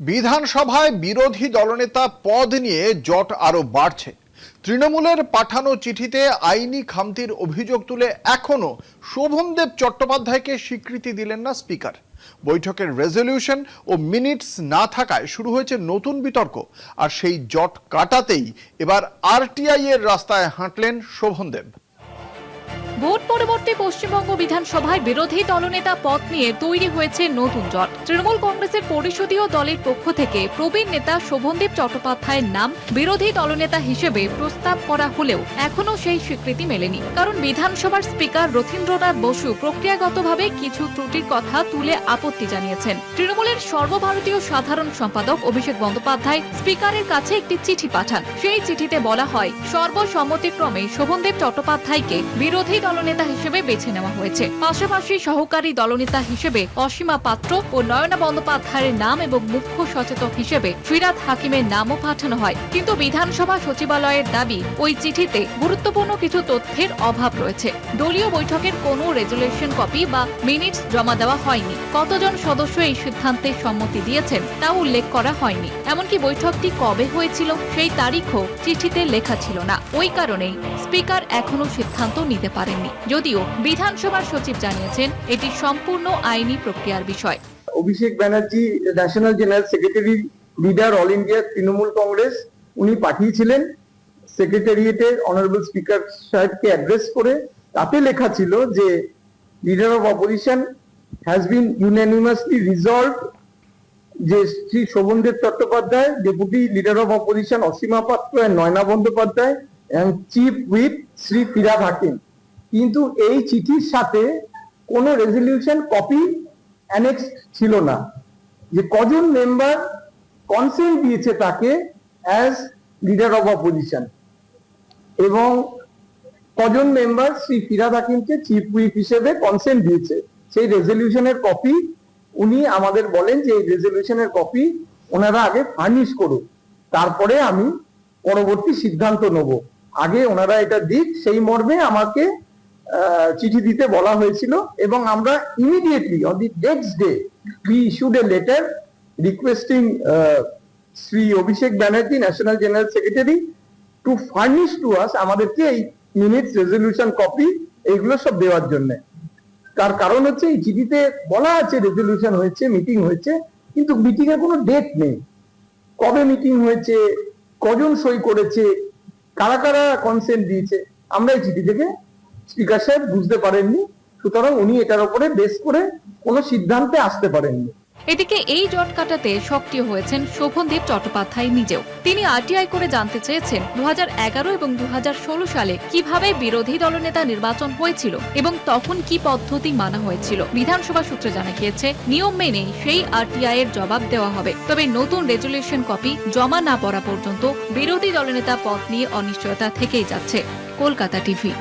বিধানসভায় বিরোধী দলনেতা পদ নিয়ে জট আরো বাড়ছে। তৃণমূলের পাঠানো চিঠিতে আইনি খামতির অভিযোগ তুলে এখনো শোভনদেব চট্টোপাধ্যায়কে স্বীকৃতি দিলেন না স্পিকার। বৈঠকের রেজলিউশন ও মিনিটস না থাকায় শুরু হয়েছে নতুন বিতর্ক। আর সেই জট কাটাতেই এবার আরটিআই এর রাস্তায় হাঁটলেন শোভনদেব। ভোট পরবর্তী পশ্চিমবঙ্গ বিধানসভায় বিরোধী দলনেতা পদ নিয়ে তৈরি হয়েছে নতুন জট। তৃণমূল কংগ্রেসের পরিষদীয় দলের পক্ষ থেকে প্রবীণ নেতা শোভনদেব চট্টোপাধ্যায়ের নাম বিরোধী দলনেতা হিসেবে প্রস্তাব করা হলেও এখনো সেই স্বীকৃতি মেলেনি। কারণ বিধানসভার স্পিকার রথীন্দ্রনাথ বসু প্রক্রিয়াগতভাবে কিছু ত্রুটির কথা তুলে আপত্তি জানিয়েছেন। তৃণমূলের সর্বভারতীয় সাধারণ সম্পাদক অভিষেক বন্দ্যোপাধ্যায় স্পিকারের কাছে একটি চিঠি পাঠান। সেই চিঠিতে বলা হয়, সর্বসম্মতিক্রমে শোভনদেব চট্টোপাধ্যায়কে বিরোধী দলনেতা হিসেবে বেছে নেওয়া হয়েছে। পাশাপাশি সহকারী দলনেতা হিসেবে অসীমা পাত্র ও নয়না বন্দ্যোপাধ্যায়ের নাম এবং মুখ্য সচেতক হিসেবে ফিরাদ হাকিমের নামও পাঠানো হয়। কিন্তু বিধানসভা সচিবালয়ের দাবি, ওই চিঠিতে গুরুত্বপূর্ণ কিছু তথ্যের অভাব রয়েছে। দলীয় বৈঠকের কোনো রেজুলেশন কপি বা মিনিটস জমা দেওয়া হয়নি। কতজন সদস্য এই সিদ্ধান্তে সম্মতি দিয়েছেন তা উল্লেখ করা হয়নি। এমনকি বৈঠকটি কবে হয়েছিল সেই তারিখও চিঠিতে লেখা ছিল না। ওই কারণেই স্পিকার এখনো সিদ্ধান্ত নিতে পারেননি। যদিও বিধানসভার সচিব জানিয়েছেন এটি সম্পূর্ণ আইনি প্রক্রিয়ার বিষয়। Abhishek Banerjee national general secretary, leader all India Trinamool Congress, উনি পাঠিয়েছিলেন সেক্রেটারিয়েটে অনারেবল স্পিকার সাহেবকে অ্যাড্রেস করে। তাতে লেখা ছিল যে leader of opposition has been unanimously resolve যে Shri Sovandeb Chattopadhyay, deputy leader of opposition Asima Patra and Nayna Bandyopadhyay and chief whip Shri Firhad Hakim. কিন্তু এই চিঠির সাথে কোনো রেজলিউশন কপি অ্যানেক্স ছিল না, যে কজন মেম্বার কনসেন্ট দিয়েছে তাকে অ্যাজ লিডার অফ অপোজিশন এবং কজন মেম্বার শ্রী ফিরাদ হাকিমকে চিফ হুইপ হিসেবে কনসেন্ট দিয়েছে। সেই রেজলিউশনের কপি উনি আমাদের বলেন যে এই রেজলিউশনের কপি ওনারা আগে ফার্নিশ করুক, তারপরে আমি পরবর্তী সিদ্ধান্ত নেব। আগে ওনারা এটা দিক, সেই মর্মে আমাকে চিঠি দিতে বলা হয়েছিল এবং আমরা immediately on the next day we issued a letter requesting Shri Abhishek Banerjee national general secretary to furnish to us, আমাদেরকে এই মিনিটস রেজলিউশন কপি এইগুলো সব দেওয়ার জন্য। তার কারণ হচ্ছে এই চিঠিতে বলা আছে রেজলিউশন হয়েছে, মিটিং হয়েছে, কিন্তু মিটিং এর কোনো ডেট নেই। কবে মিটিং হয়েছে, কজন সই করেছে, কারা কারা কনসেন্ট দিয়েছে, আমরা এই চিঠি থেকে স্পিকার সাহেব বুঝতে পারেননি। সুতরাং উনি এটার উপরে বেস করে কোনো সিদ্ধান্তে আসতে পারেননি। এদিকে এই জট কাটাতে সক্রিয় হয়েছেন শোভনদেব চট্টোপাধ্যায় নিজেও। তিনি আরটিআই করে জানতে চেয়েছেন 2011 এবং 2016 সালে কিভাবে বিরোধী দলনেতা নির্বাচন হয়েছিল এবং তখন কি পদ্ধতি মানা হয়েছিল। বিধানসভা সূত্রে জানা গিয়েছে, নিয়ম মেনে সেই আরটিআই এর জবাব দেওয়া হবে। তবে নতুন রেজুলেশন কপি জমা না পড়া পর্যন্ত বিরোধী দলনেতা পদ নিয়ে অনিশ্চয়তা থেকেই যাচ্ছে। কলকাতা টিভি।